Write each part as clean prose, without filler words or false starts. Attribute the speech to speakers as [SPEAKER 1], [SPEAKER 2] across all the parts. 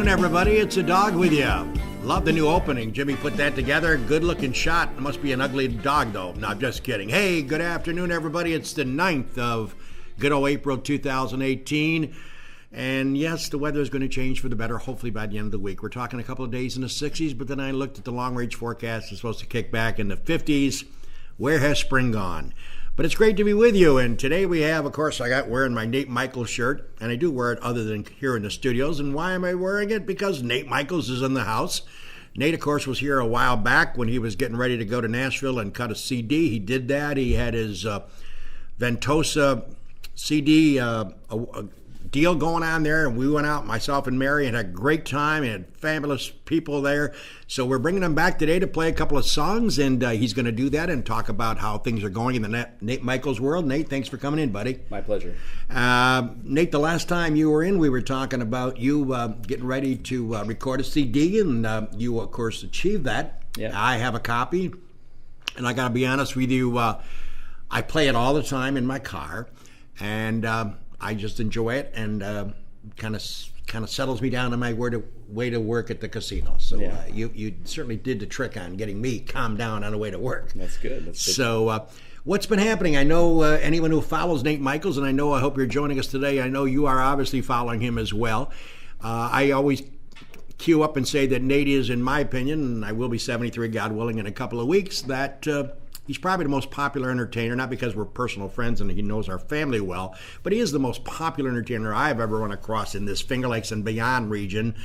[SPEAKER 1] afternoon, everybody. It's a dog with you. Love the new opening. Jimmy put that together. Good-looking shot. It must be an ugly dog, though. No, I'm just kidding. Hey, good afternoon, everybody. It's the 9th of good old April 2018. And yes, the weather is going to change for the better, hopefully by the end of the week. We're talking a couple of days in the 60s, but then I looked at the long-range forecast. It's supposed to kick back in the 50s. Where has spring gone? But it's great to be with you, and today we have, of course, I got wearing my Nate Michaels shirt, and I do wear it other than here in the studios. And why am I wearing it? Because Nate Michaels is in the house. Nate, of course, was here a while back when he was getting ready to go to Nashville and cut a CD. He did that. He had his Ventosa CD deal going on there, and we went out, myself and Mary, and had a great time, and had fabulous people there. So we're bringing him back today to play a couple of songs, and he's going to do that and talk about how things are going in the Nate Michaels world. Nate, thanks for coming in, buddy.
[SPEAKER 2] My pleasure.
[SPEAKER 1] Nate, the last time you were in, we were talking about you getting ready to record a CD, and you, of course, achieved that.
[SPEAKER 2] Yeah. I
[SPEAKER 1] have a copy, and I got to be honest with you, I play it all the time in my car, and I just enjoy it, and kind of settles me down on my way to work at the casino. So
[SPEAKER 2] yeah.
[SPEAKER 1] You certainly did the trick on getting me calmed down on the way to work.
[SPEAKER 2] That's good.
[SPEAKER 1] So what's been happening? I know anyone who follows Nate Michaels, and I hope you're joining us today. I know you are obviously following him as well. I always cue up and say that Nate is, in my opinion, and I will be 73, God willing, in a couple of weeks, that he's probably the most popular entertainer, not because we're personal friends and he knows our family well, but he is the most popular entertainer I've ever run across in this Finger Lakes and beyond region.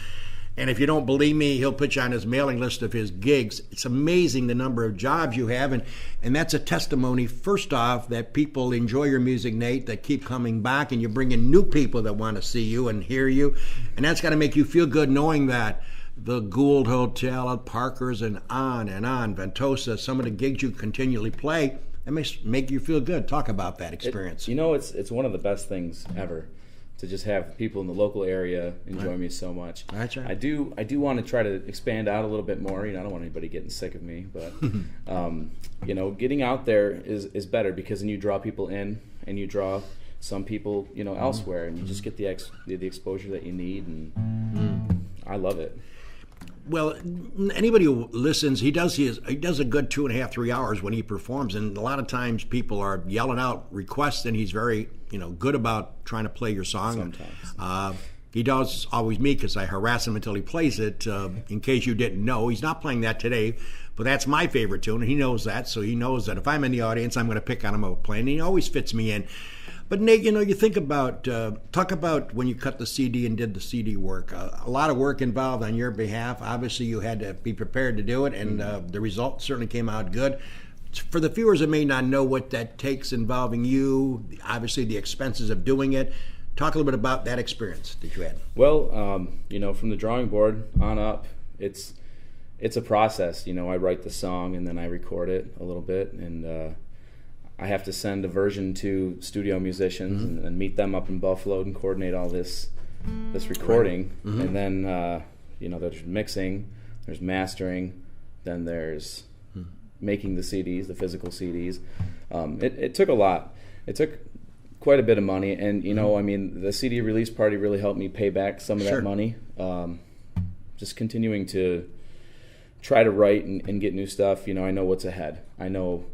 [SPEAKER 1] And if you don't believe me, he'll put you on his mailing list of his gigs. It's amazing the number of jobs you have, and that's a testimony, first off, that people enjoy your music, Nate, that keep coming back, and you bring in new people that want to see you and hear you. And that's got to make you feel good knowing that the Gould Hotel at Parker's and on, Ventosa, some of the gigs you continually play, that makes make you feel good. Talk about that experience.
[SPEAKER 2] It's one of the best things ever to just have people in the local area enjoy
[SPEAKER 1] Right.
[SPEAKER 2] me so much.
[SPEAKER 1] That's right.
[SPEAKER 2] I do want to try to expand out a little bit more. I don't want anybody getting sick of me, but getting out there is better, because then you draw people in and you draw some people elsewhere, and you just get the exposure that you need, and I love it.
[SPEAKER 1] Well, anybody who listens, he does a good 2.5, 3 hours when he performs, and a lot of times people are yelling out requests, and he's very good about trying to play your song.
[SPEAKER 2] Sometimes.
[SPEAKER 1] He does always me, because I harass him until he plays it. In case you didn't know, he's not playing that today, but that's my favorite tune, and he knows that, so he knows that if I'm in the audience, I'm going to pick on him about playing, and he always fits me in. But Nate, you think about, talk about when you cut the CD and did the CD work. A lot of work involved on your behalf. Obviously, you had to be prepared to do it, and the result certainly came out good. For the viewers that may not know what that takes involving you, obviously the expenses of doing it, talk a little bit about that experience that you had.
[SPEAKER 2] Well, from the drawing board on up, it's a process. I write the song and then I record it a little bit, and I have to send a version to studio musicians and meet them up in Buffalo and coordinate all this recording.
[SPEAKER 1] Right. Mm-hmm.
[SPEAKER 2] And then there's mixing, there's mastering, then there's making the CDs, the physical CDs. It took a lot. It took quite a bit of money, and the CD release party really helped me pay back some of that money. Just continuing to try to write and get new stuff. I know what's ahead. I know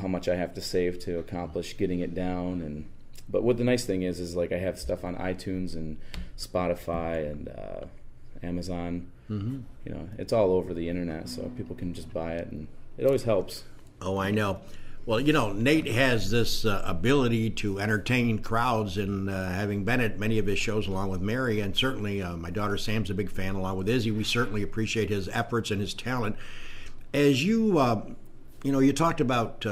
[SPEAKER 2] how much I have to save to accomplish getting it down. But what the nice thing is like I have stuff on iTunes and Spotify and Amazon. Mm-hmm. It's all over the internet, so people can just buy it, and it always helps.
[SPEAKER 1] Oh, I know. Well, Nate has this ability to entertain crowds, and having been at many of his shows along with Mary, and certainly my daughter Sam's a big fan along with Izzy, we certainly appreciate his efforts and his talent. As you you talked about,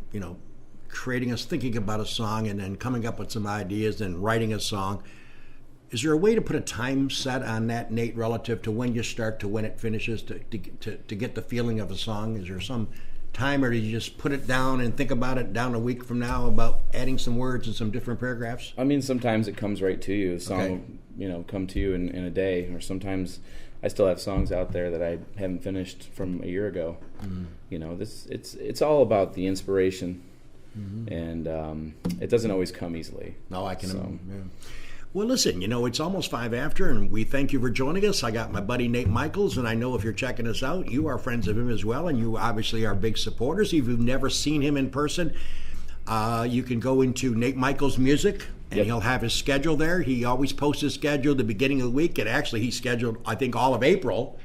[SPEAKER 1] thinking about a song and then coming up with some ideas and writing a song. Is there a way to put a time set on that, Nate, relative to when you start to when it finishes to get the feeling of a song? Is there some time, or do you just put it down and think about it down a week from now about adding some words and some different paragraphs?
[SPEAKER 2] Sometimes it comes right to you. A song will, come to you in a day, or sometimes I still have songs out there that I haven't finished from a year ago. Mm-hmm. It's all about the inspiration, and it doesn't always come easily.
[SPEAKER 1] No, I can.
[SPEAKER 2] So.
[SPEAKER 1] Yeah. Well, listen, it's almost 5 after, and we thank you for joining us. I got my buddy Nate Michaels, and I know if you're checking us out, you are friends of him as well, and you obviously are big supporters. If you've never seen him in person, you can go into Nate Michaels Music, and he'll have his schedule there. He always posts his schedule at the beginning of the week, and actually he scheduled, I think, all of April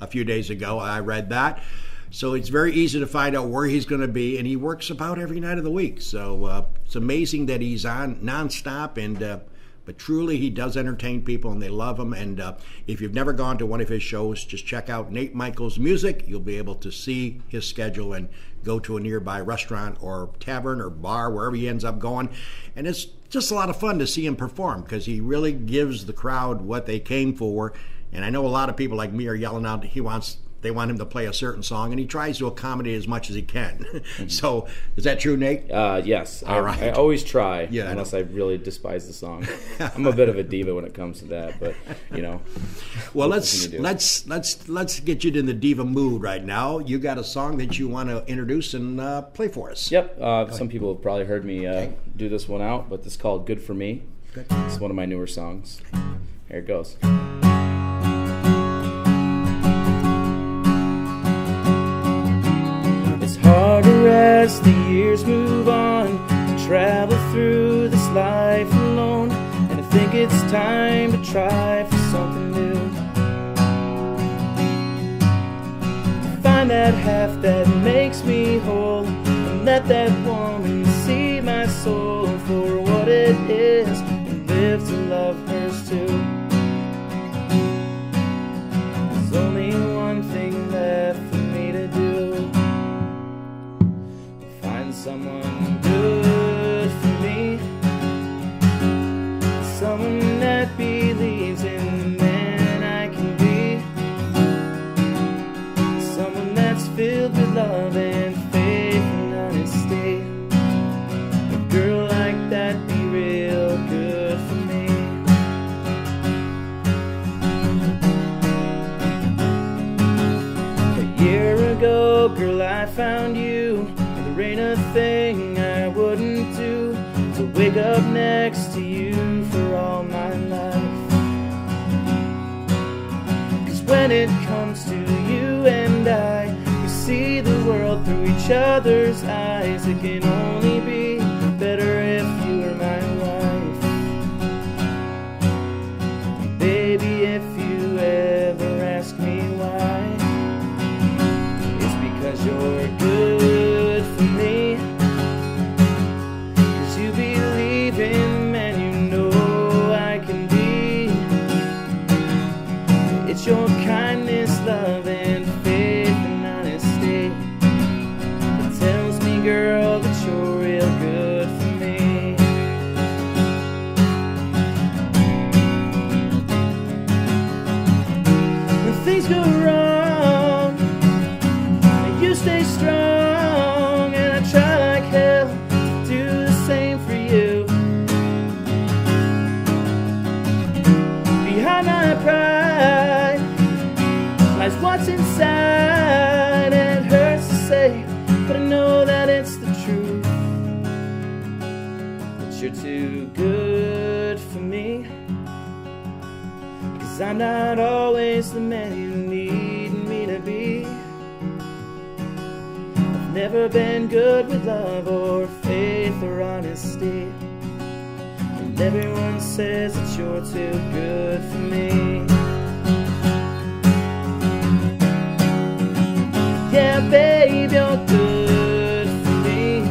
[SPEAKER 1] a few days ago. I read that. So it's very easy to find out where he's going to be, and he works about every night of the week. So it's amazing that he's on nonstop, and but truly he does entertain people, and they love him. And if you've never gone to one of his shows, just check out Nate Michaels Music. You'll be able to see his schedule and go to a nearby restaurant or tavern or bar, wherever he ends up going. And it's just a lot of fun to see him perform, because he really gives the crowd what they came for. And I know a lot of people like me are yelling out they want him to play a certain song, and he tries to accommodate as much as he can. So, is that true, Nate?
[SPEAKER 2] Yes.
[SPEAKER 1] All right.
[SPEAKER 2] I always try, unless I really despise the song. I'm a bit of a diva when it comes to that, but
[SPEAKER 1] Well, let's get you in the diva mood right now. You got a song that you want to introduce and play for us.
[SPEAKER 2] Yep. Some people have probably heard me do this one out, but it's called "Good for Me."
[SPEAKER 1] Good.
[SPEAKER 2] It's one of my newer songs. Here it goes. Harder as the years move on to travel through this life alone, and I think it's time to try for something new, to find that half that makes me whole, and let that woman see my soul for what it is, and live to love hers too. There's only one thing left for me to do. Someone good for me, someone that believes in the man I can be, someone that's filled with love and faith and honesty. A girl like that be real good for me. A year ago, girl, I found you. There ain't a thing I wouldn't do to wake up next to you for all my life. 'Cause when it comes to you and I, we see the world through each other's eyes. It can only be better if you were my wife. And baby, if you ever ask me why, it's because you're good for me, 'cause you believe in man, you know I can be. It's your kindness, love, and faith and honesty that tells me, girl, that you're real good for me. When things go wrong, you stay strong, and I try like hell to do the same for you. Behind my pride lies what's inside, and it hurts to say, but I know that it's the truth, that you're too good for me. 'Cause I'm not always the man you need me to be. Never been good with love or faith or honesty, and everyone says that you're too good for me. Yeah, babe, you're good for me,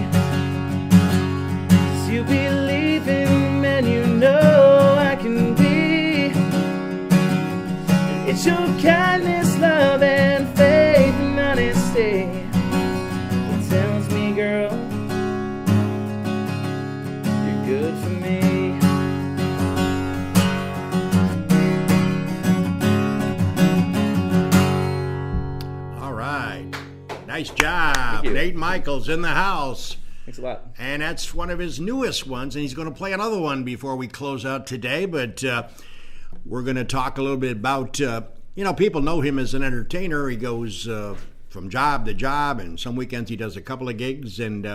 [SPEAKER 2] 'cause you believe in men, you know I can be. It's your kindness, love, and faith and honesty tells me, girl, you're good for me.
[SPEAKER 1] All right. Nice job. Nate Michaels in the house.
[SPEAKER 2] Thanks a lot.
[SPEAKER 1] And that's one of his newest ones, and he's going to play another one before we close out today. But we're going to talk a little bit about, people know him as an entertainer. He goes from job to job, and some weekends he does a couple of gigs, and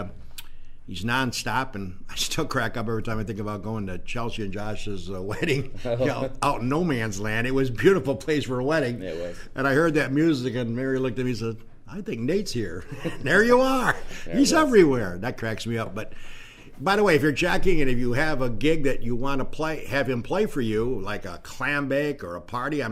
[SPEAKER 1] He's nonstop, and I still crack up every time I think about going to Chelsea and Josh's wedding out in no man's land. It was a beautiful place for a wedding.
[SPEAKER 2] It was.
[SPEAKER 1] And I heard that music, and Mary looked at me and said, I think Nate's here. There you are. He's everywhere. That cracks me up. But by the way, if you're jacking and if you have a gig that you want to have him play for you, like a clam bake or a party, I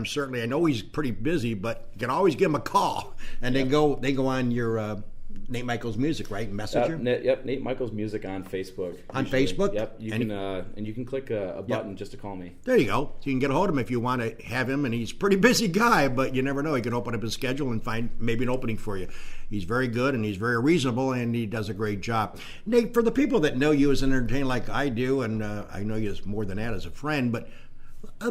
[SPEAKER 1] know he's pretty busy, but you can always give him a call, and they go on your Nate Michaels Music, right? Messenger?
[SPEAKER 2] Yep, Nate Michaels Music on Facebook.
[SPEAKER 1] On Facebook?
[SPEAKER 2] Yep, you can click a button just to call me.
[SPEAKER 1] There you go. So you can get a hold of him if you want to have him, and he's a pretty busy guy, but you never know. He can open up his schedule and find maybe an opening for you. He's very good, and he's very reasonable, and he does a great job. Nate, for the people that know you as an entertainer like I do, and I know you as more than that as a friend, but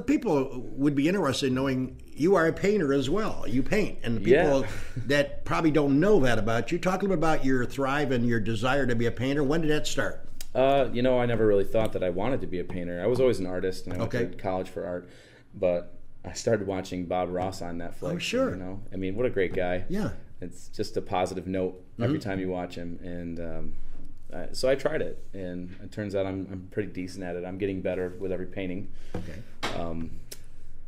[SPEAKER 1] people would be interested in knowing you are a painter as well. You paint. And the people that probably don't know that about you, talk a little bit about your thrive and your desire to be a painter. When did that start?
[SPEAKER 2] I never really thought that I wanted to be a painter. I was always an artist, and I went to college for art. But I started watching Bob Ross on Netflix.
[SPEAKER 1] Oh, sure.
[SPEAKER 2] And, I mean, what a great guy.
[SPEAKER 1] Yeah.
[SPEAKER 2] It's just a positive note every time you watch him. And so I tried it, and it turns out I'm pretty decent at it. I'm getting better with every painting.
[SPEAKER 1] Okay.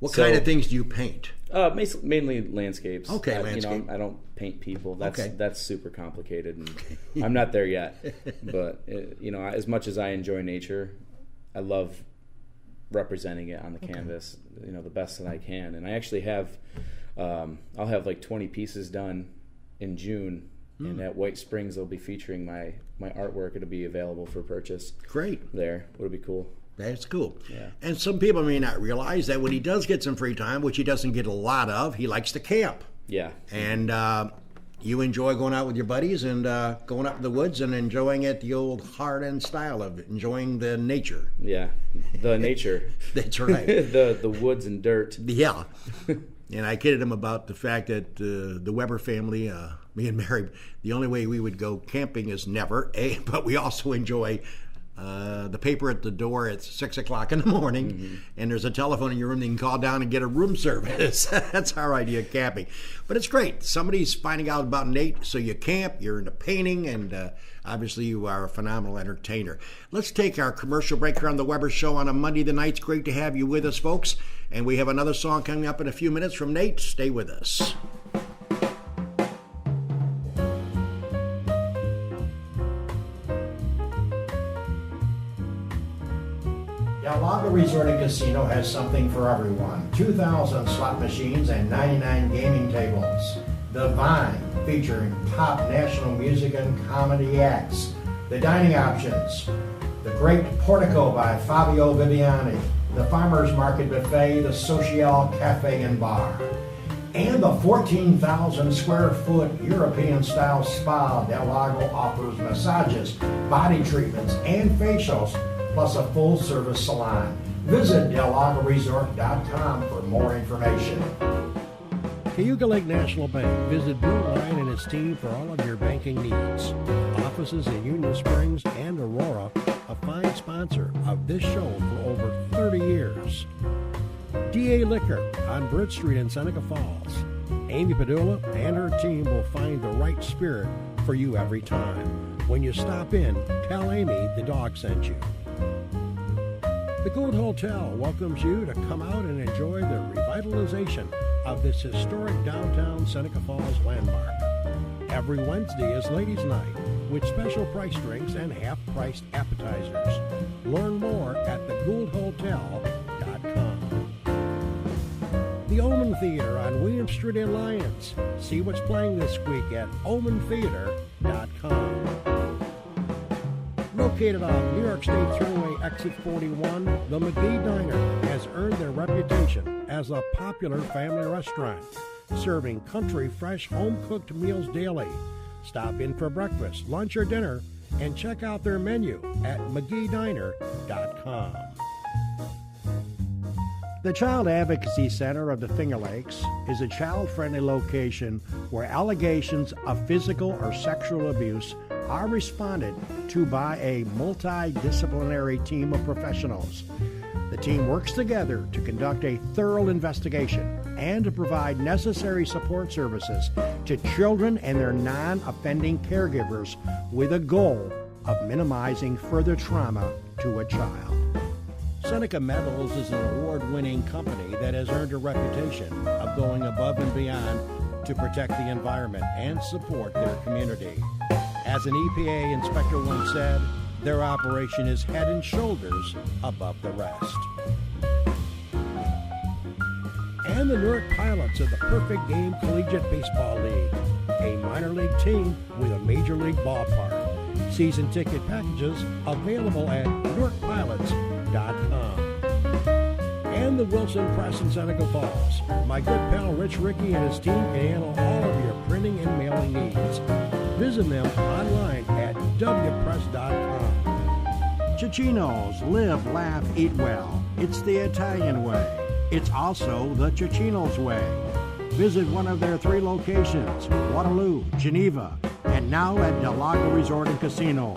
[SPEAKER 1] What kind of things do you paint?
[SPEAKER 2] Mainly landscapes.
[SPEAKER 1] Okay, landscape.
[SPEAKER 2] I don't paint people. That's super complicated, and I'm not there yet. But as much as I enjoy nature, I love representing it on the canvas. The best that I can. And I actually have, I'll have like 20 pieces done in June. And at White Springs, they'll be featuring my artwork. It'll be available for purchase.
[SPEAKER 1] Great.
[SPEAKER 2] There. It'll be cool.
[SPEAKER 1] That's cool.
[SPEAKER 2] Yeah.
[SPEAKER 1] And some people may not realize that when he does get some free time, which he doesn't get a lot of, he likes to camp.
[SPEAKER 2] Yeah.
[SPEAKER 1] And you enjoy going out with your buddies and going up in the woods and enjoying it the old hard-end style of enjoying the nature.
[SPEAKER 2] Yeah, the nature.
[SPEAKER 1] That's right.
[SPEAKER 2] the woods and dirt.
[SPEAKER 1] Yeah. And I kidded him about the fact that the Weber family, me and Mary, the only way we would go camping is never, but we also enjoy the paper at the door at 6 o'clock in the morning, and there's a telephone in your room that you can call down and get a room service. That's our idea of camping. But it's great. Somebody's finding out about Nate, so you camp, you're into painting, and obviously you are a phenomenal entertainer. Let's take our commercial break here on the Weber Show on a Monday the night. It's great to have you with us, folks. And we have another song coming up in a few minutes from Nate. Stay with us. Del Lago Resort and Casino has something for everyone. 2,000 slot machines and 99 gaming tables. The Vine, featuring top national music and comedy acts. The dining options. The Great Portico by Fabio Viviani. The Farmers Market Buffet, the Social Cafe and Bar. And the 14,000 square foot European-style spa. Del Lago offers massages, body treatments, and facials, plus a full-service salon. Visit DelLagoResort.com for more information.
[SPEAKER 3] Cayuga Lake National Bank. Visit Bill Ryan and his team for all of your banking needs. Offices in Union Springs and Aurora, a fine sponsor of this show for over 30 years. DA Liquor on Bridge Street in Seneca Falls. Amy Padula and her team will find the right spirit for you every time. When you stop in, tell Amy the dog sent you. The Gold Hotel welcomes you to come out and enjoy the revitalization of this historic downtown Seneca Falls landmark. Every Wednesday is Ladies' Night with special price drinks and half-priced appetizers. Learn more at thegouldhotel.com. The Omen Theater on William Street in Lyons. See what's playing this week at omentheater.com. Located on New York State Thruway Exit 41, the McGee Diner has earned their reputation as a popular family restaurant, serving country, fresh, home-cooked meals daily. Stop in for breakfast, lunch, or dinner, and check out their menu at McGeeDiner.com. The Child Advocacy Center of the Finger Lakes is a child-friendly location where allegations of physical or sexual abuse are responded to by a multidisciplinary team of professionals. The team works together to conduct a thorough investigation and to provide necessary support services to children and their non-offending caregivers with a goal of minimizing further trauma to a child. Seneca Metals is an award-winning company that has earned a reputation of going above and beyond to protect the environment and support their community. As an EPA inspector once said, their operation is head and shoulders above the rest. And the Newark Pilots are the perfect game collegiate baseball league, a minor league team with a major league ballpark. Season ticket packages available at NewarkPilots.com. And the Wilson Press in Seneca Falls. My good pal Rich Rickey and his team can handle all of your printing and mailing needs. Visit them online at wpress.com. Cicino's, live, laugh, eat well. It's the Italian way. It's also the Cicino's way. Visit one of their 3 locations, Waterloo, Geneva, and now at Del Lago Resort and Casino.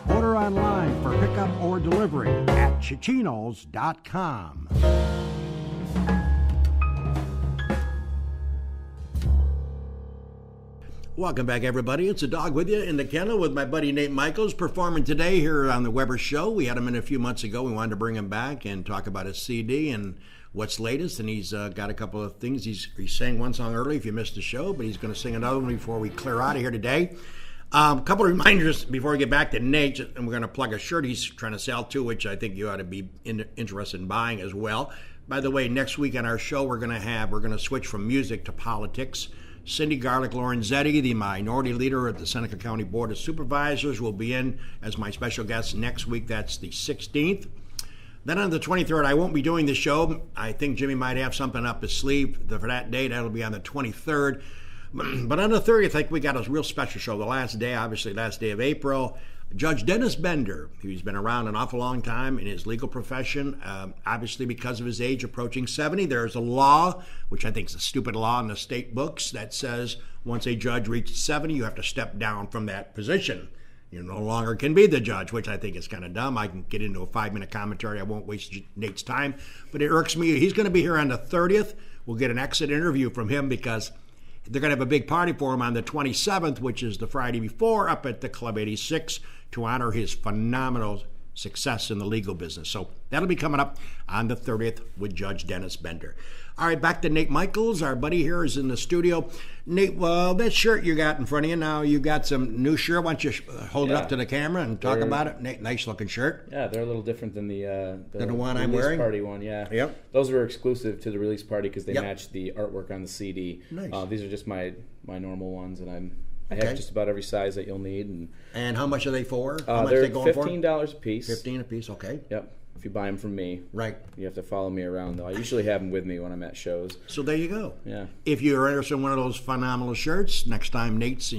[SPEAKER 3] Order online for pickup or delivery at Cicinos.com.
[SPEAKER 1] Welcome back, everybody. It's a dog with you in the kennel with my buddy Nate Michaels, performing today here on the Weber Show. We had him in a few months ago. We wanted to bring him back and talk about his CD and what's latest. And he's got a couple of things. He sang one song early if you missed the show, but he's going to sing another one before we clear out of here today. A couple of reminders before we get back to Nate, and we're going to plug a shirt he's trying to sell too, which I think you ought to be interested in buying as well. By the way, next week on our show, we're going to switch from music to politics. Cindy Garlic Lorenzetti, the minority leader at the Seneca County Board of Supervisors, will be in as my special guest next week. That's the 16th. Then on the 23rd, I won't be doing the show. I think Jimmy might have something up his sleeve for that date. That'll be on the 23rd. But on the 30th, I think we got a real special show. The last day of April. Judge Dennis Bender, who's been around an awful long time in his legal profession, obviously because of his age approaching 70, there's a law, which I think is a stupid law in the state books, that says once a judge reaches 70, you have to step down from that position. You no longer can be the judge, which I think is kind of dumb. I can get into a 5-minute commentary. I won't waste Nate's time, but it irks me. He's going to be here on the 30th. We'll get an exit interview from him because they're going to have a big party for him on the 27th, which is the Friday before, up at the Club 86 to honor his phenomenal success in the legal business. So that'll be coming up on the 30th with Judge Dennis Bender. All right, back to Nate Michaels. Our buddy here is in the studio. Nate, well, that shirt you got in front of you now, you got some new shirt. Why don't you hold it up to the camera and talk about it? Nate, nice looking shirt.
[SPEAKER 2] Yeah, they're a little different than the
[SPEAKER 1] one I'm wearing?
[SPEAKER 2] party one, yeah.
[SPEAKER 1] Yep.
[SPEAKER 2] Those were exclusive to the release party because they match the artwork on the CD.
[SPEAKER 1] Nice.
[SPEAKER 2] These are just my normal ones, and I have just about every size that you'll need.
[SPEAKER 1] And how much are they for? How much
[SPEAKER 2] they're
[SPEAKER 1] are they going
[SPEAKER 2] $15 a piece.
[SPEAKER 1] $15 a piece, okay.
[SPEAKER 2] Yep. If you buy them from me.
[SPEAKER 1] Right.
[SPEAKER 2] You have to follow me around, though. I usually have them with me when I'm at shows.
[SPEAKER 1] So there you go.
[SPEAKER 2] Yeah.
[SPEAKER 1] If you're interested in one of those phenomenal shirts, next time Nate's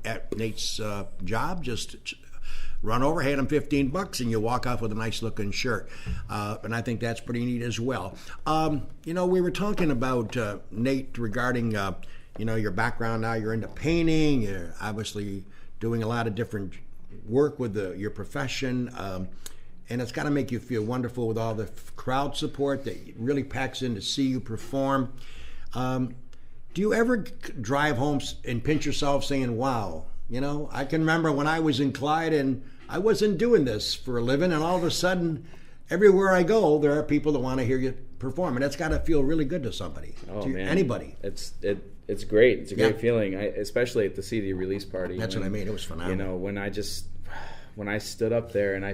[SPEAKER 1] at Nate's job, just run over, hand him $15, and you walk off with a nice looking shirt. And I think that's pretty neat as well. We were talking about Nate regarding your background. Now you're into painting. You're obviously doing a lot of different work with your profession. And it's got to make you feel wonderful with all the crowd support that really packs in to see you perform. Do you ever drive home and pinch yourself saying, wow, I can remember when I was in Clyde and I wasn't doing this for a living, and all of a sudden, everywhere I go, there are people that want to hear you perform, and that's got to feel really good to somebody, anybody.
[SPEAKER 2] It's great. It's a great feeling, especially at the CD release party.
[SPEAKER 1] That's what I mean. It was phenomenal.
[SPEAKER 2] When I stood up there and I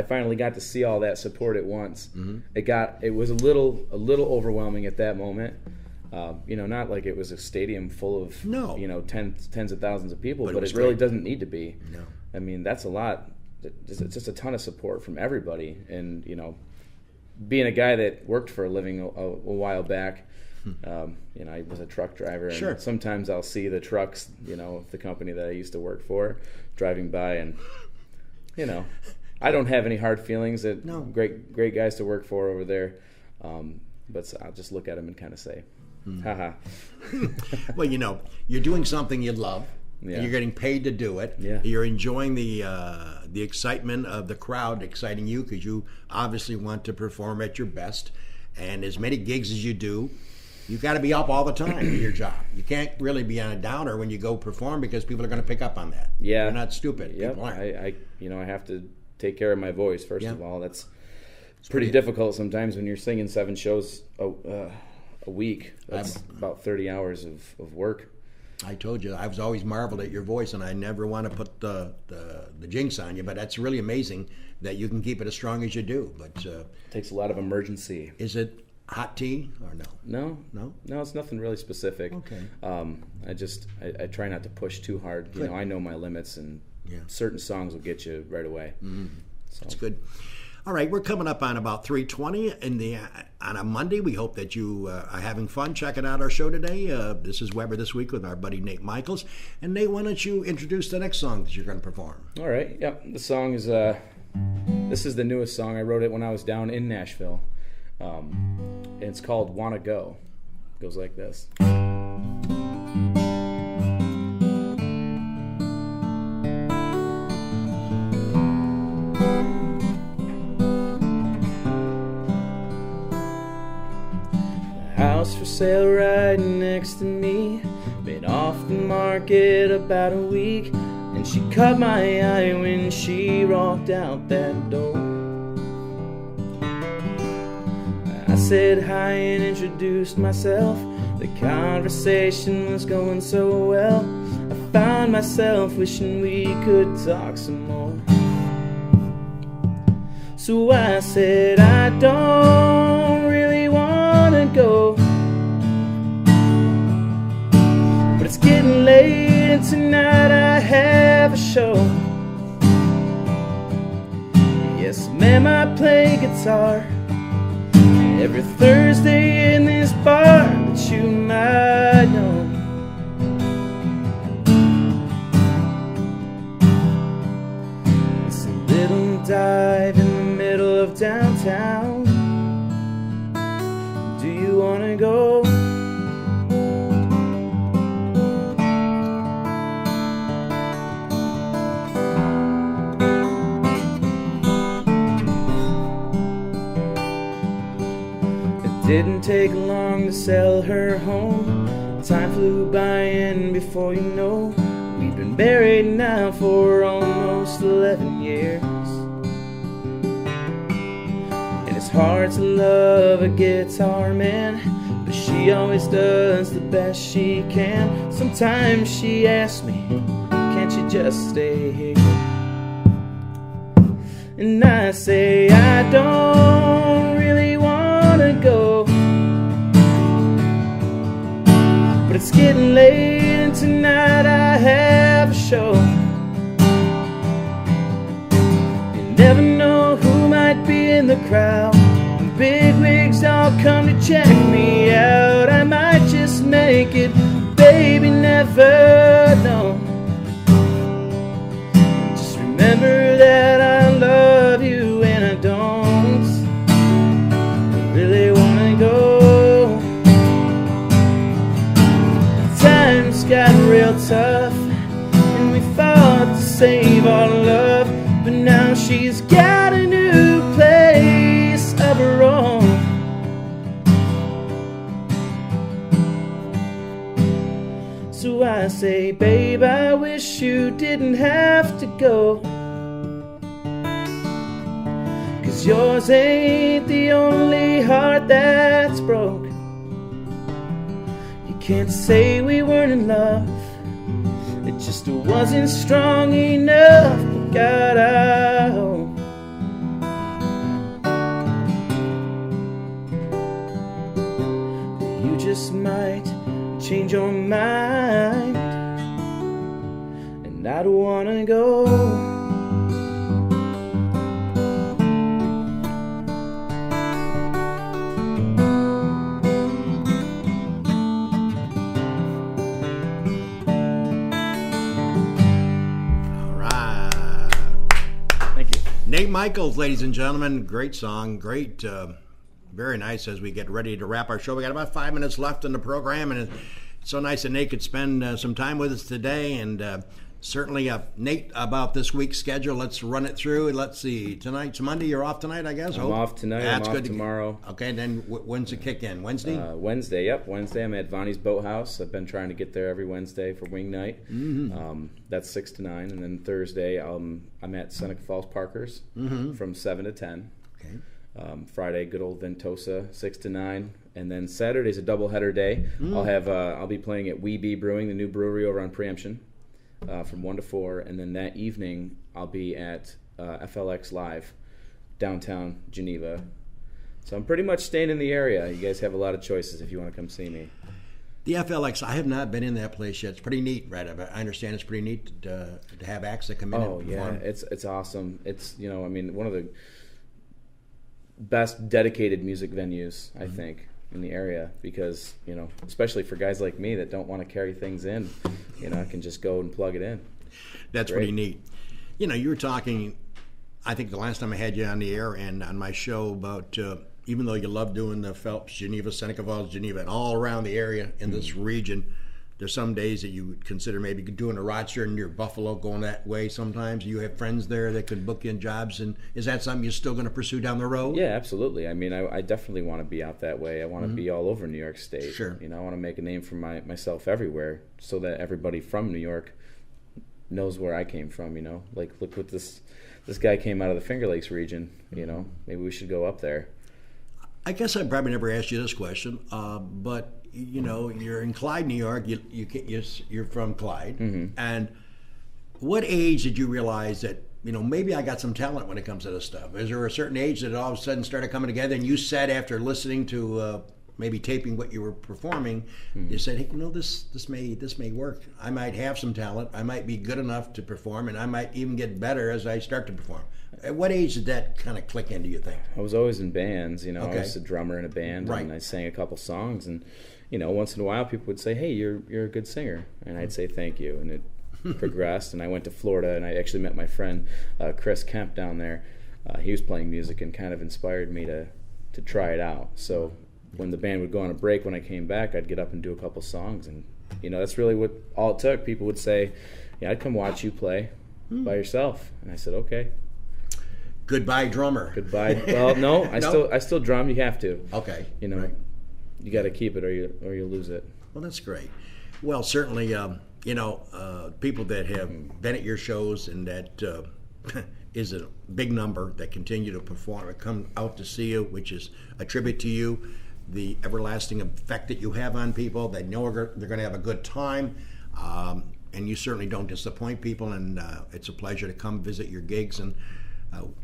[SPEAKER 2] finally got to see all that support at once. Mm-hmm. It was a little overwhelming at that moment. Not like it was a stadium full of tens of thousands of people, but it really doesn't need to be.
[SPEAKER 1] No,
[SPEAKER 2] I mean that's a lot. It's just a ton of support from everybody, and being a guy that worked for a living a while back. I was a truck driver, and sometimes I'll see the trucks, the company that I used to work for, driving by, and I don't have any hard feelings. Great guys to work for over there, but I'll just look at them and kind of say, haha.
[SPEAKER 1] Well, you're doing something you love. Yeah. And you're getting paid to do it.
[SPEAKER 2] Yeah.
[SPEAKER 1] You're enjoying the excitement of the crowd exciting you because you obviously want to perform at your best, and as many gigs as you do. You got to be up all the time in your job. You can't really be on a downer when you go perform because people are going to pick up on that.
[SPEAKER 2] Yeah.
[SPEAKER 1] You're not stupid.
[SPEAKER 2] Yep.
[SPEAKER 1] People aren't.
[SPEAKER 2] I have to take care of my voice first of all. It's pretty difficult sometimes when you're singing 7 shows a week. That's about 30 hours of work.
[SPEAKER 1] I told you, I was always marveled at your voice, and I never want to put the jinx on you, but that's really amazing that you can keep it as strong as you do. But
[SPEAKER 2] it takes a lot of emergency.
[SPEAKER 1] Is it hot tea or no?
[SPEAKER 2] No, it's nothing really specific.
[SPEAKER 1] Okay.
[SPEAKER 2] I try not to push too hard.
[SPEAKER 1] Good.
[SPEAKER 2] I know my limits, and certain songs will get you right away. So.
[SPEAKER 1] That's good. All right, we're coming up on about 3:20 on a Monday. We hope that you are having fun checking out our show today. This is Weber This Week with our buddy Nate Michaels. And Nate, why don't you introduce the next song that you're going to perform?
[SPEAKER 2] All right, the song is this is the newest song. I wrote it when I was down in Nashville. And it's called Wanna Go. It goes like this. House for sale right next to me, been off the market about a week, and she caught my eye when she walked out that door. I said hi and introduced myself. The conversation was going so well, I found myself wishing we could talk some more. So I said I don't really wanna go, but it's getting late and tonight I have a show. Yes, ma'am, I play guitar every Thursday in this bar that you might know. It's a little dive in the middle of downtown. Do you wanna go? Didn't take long to sell her home. Time flew by and before you know, we've been married now for almost 11 years. And it's hard to love a guitar man, but she always does the best she can. Sometimes she asks me, can't you just stay here? And I say I don't really wanna go, but it's getting late and tonight I have a show. You never know who might be in the crowd. Big wigs all come to check me out. I might just make it, baby, never know. Just remember that I love you and I don't really wanna go. Times got real tough and we fought to save our love, but now she's got a new place of her own. So I say, babe, I wish you didn't have to go, 'cause yours ain't the only heart that's broke. You can't say we weren't in love, it just wasn't strong enough. God, I hope you just might change your mind, and I don't wanna go.
[SPEAKER 1] Nate Michaels, ladies and gentlemen, great song, great, very nice as we get ready to wrap our show. We got about 5 minutes left in the program, and it's so nice that Nate could spend some time with us today and certainly, Nate, about this week's schedule, let's run it through. Let's see. Tonight's Monday. You're off tonight, I guess?
[SPEAKER 2] I'm off tonight.
[SPEAKER 1] That's
[SPEAKER 2] I'm off
[SPEAKER 1] good
[SPEAKER 2] tomorrow.
[SPEAKER 1] Okay, then when's the kick in? Wednesday?
[SPEAKER 2] Wednesday, yep. Wednesday, I'm at Vonnie's Boathouse. I've been trying to get there every Wednesday for wing night. That's 6 to 9. And then Thursday, I'm at Seneca Falls Parkers from 7 to 10.
[SPEAKER 1] Okay.
[SPEAKER 2] Friday, good old Ventosa, 6 to 9. And then Saturday's a doubleheader day. I'll be playing at Wee Bee Brewing, the new brewery over on Preemption, from 1 to 4. And then that evening, I'll be at FLX Live, downtown Geneva. So I'm pretty much staying in the area. You guys have a lot of choices if you want to come see me.
[SPEAKER 1] The FLX, I have not been in that place yet. It's pretty neat, right? I understand it's pretty neat to have acts that come in and perform.
[SPEAKER 2] It's awesome. It's, one of the best dedicated music venues, I think, in the area, because, especially for guys like me that don't want to carry things in, I can just go and plug it in.
[SPEAKER 1] That's pretty neat. You were talking, I think the last time I had you on the air and on my show about even though you love doing the Phelps, Geneva, Seneca Falls, Geneva, and all around the area in this region, there's some days that you would consider maybe doing a Rochester and near Buffalo, going that way sometimes. You have friends there that could book in jobs, and is that something you're still going to pursue down the road?
[SPEAKER 2] Yeah, absolutely. I definitely want to be out that way. I want to be all over New York State.
[SPEAKER 1] Sure.
[SPEAKER 2] I want to make a name for myself everywhere so that everybody from New York knows where I came from, Like, look what this guy came out of the Finger Lakes region, Maybe we should go up there.
[SPEAKER 1] I guess I probably never asked you this question, but you're in Clyde, New York. You're from Clyde, and what age did you realize that maybe I got some talent when it comes to this stuff? Is there a certain age that it all of a sudden started coming together, and you said after listening to maybe taping what you were performing, you said, hey, this may work. I might have some talent. I might be good enough to perform, and I might even get better as I start to perform. At what age did that kind of click in, do you think?
[SPEAKER 2] I was always in bands,
[SPEAKER 1] Okay.
[SPEAKER 2] I was a drummer in a band,
[SPEAKER 1] Right.
[SPEAKER 2] and I sang a couple songs, and once in a while people would say, hey, you're a good singer, and I'd say thank you, and it progressed, and I went to Florida, and I actually met my friend Chris Kemp down there. He was playing music and kind of inspired me to try it out. So when the band would go on a break, when I came back, I'd get up and do a couple songs, and that's really all it took. People would say, I'd come watch you play by yourself, and I said, okay.
[SPEAKER 1] Goodbye, drummer.
[SPEAKER 2] Goodbye. Well, no, I still drum. You have to.
[SPEAKER 1] Okay.
[SPEAKER 2] Right. You got to keep it, or you lose it.
[SPEAKER 1] Well, that's great. Well, certainly, people that have been at your shows, and that is a big number that continue to perform, come out to see you, which is a tribute to you, the everlasting effect that you have on people. They know they're going to have a good time, and you certainly don't disappoint people. And it's a pleasure to come visit your gigs. And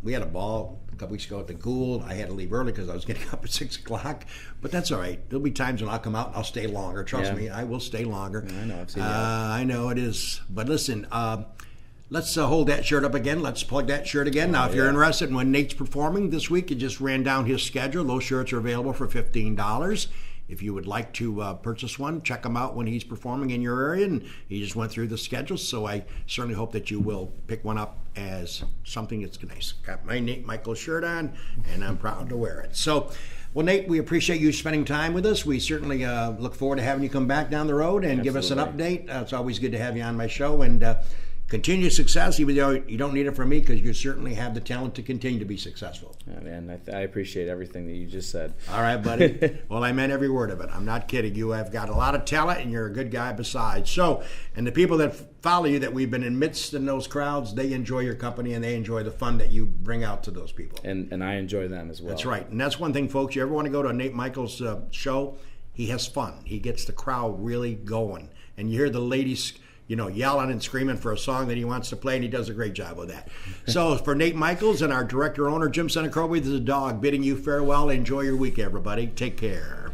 [SPEAKER 1] we had a ball a couple weeks ago at the Gould. I had to leave early because I was getting up at 6 o'clock, but that's all right. There'll be times when I'll come out and I'll stay longer. Trust me, I will stay longer.
[SPEAKER 2] Yeah, I know. I've seen that.
[SPEAKER 1] I know it is. But listen, let's hold that shirt up again. Let's plug that shirt again. Now, if you're interested in when Nate's performing this week, you just ran down his schedule. Those shirts are available for $15. If you would like to purchase one, check him out when he's performing in your area. And he just went through the schedule, so I certainly hope that you will pick one up as something that's nice. Got my Nate Michaels shirt on, and I'm proud to wear it. So, well, Nate, we appreciate you spending time with us. We certainly look forward to having you come back down the road and give us an update. It's always good to have you on my show, and continue success, even though you don't need it from me, because you certainly have the talent to continue to be successful.
[SPEAKER 2] Yeah, man, I appreciate everything that you just said.
[SPEAKER 1] All right, buddy. Well, I meant every word of it. I'm not kidding. You have got a lot of talent, and you're a good guy besides. So, and the people that follow you, that we've been amidst in those crowds, they enjoy your company, and they enjoy the fun that you bring out to those people.
[SPEAKER 2] And I enjoy them as well.
[SPEAKER 1] That's right. And that's one thing, folks. You ever want to go to a Nate Michaels show, he has fun. He gets the crowd really going. And you hear the ladies yelling and screaming for a song that he wants to play, and he does a great job with that. So for Nate Michaels and our director-owner, Jim Senecrobi, this is a dog bidding you farewell. Enjoy your week, everybody. Take care.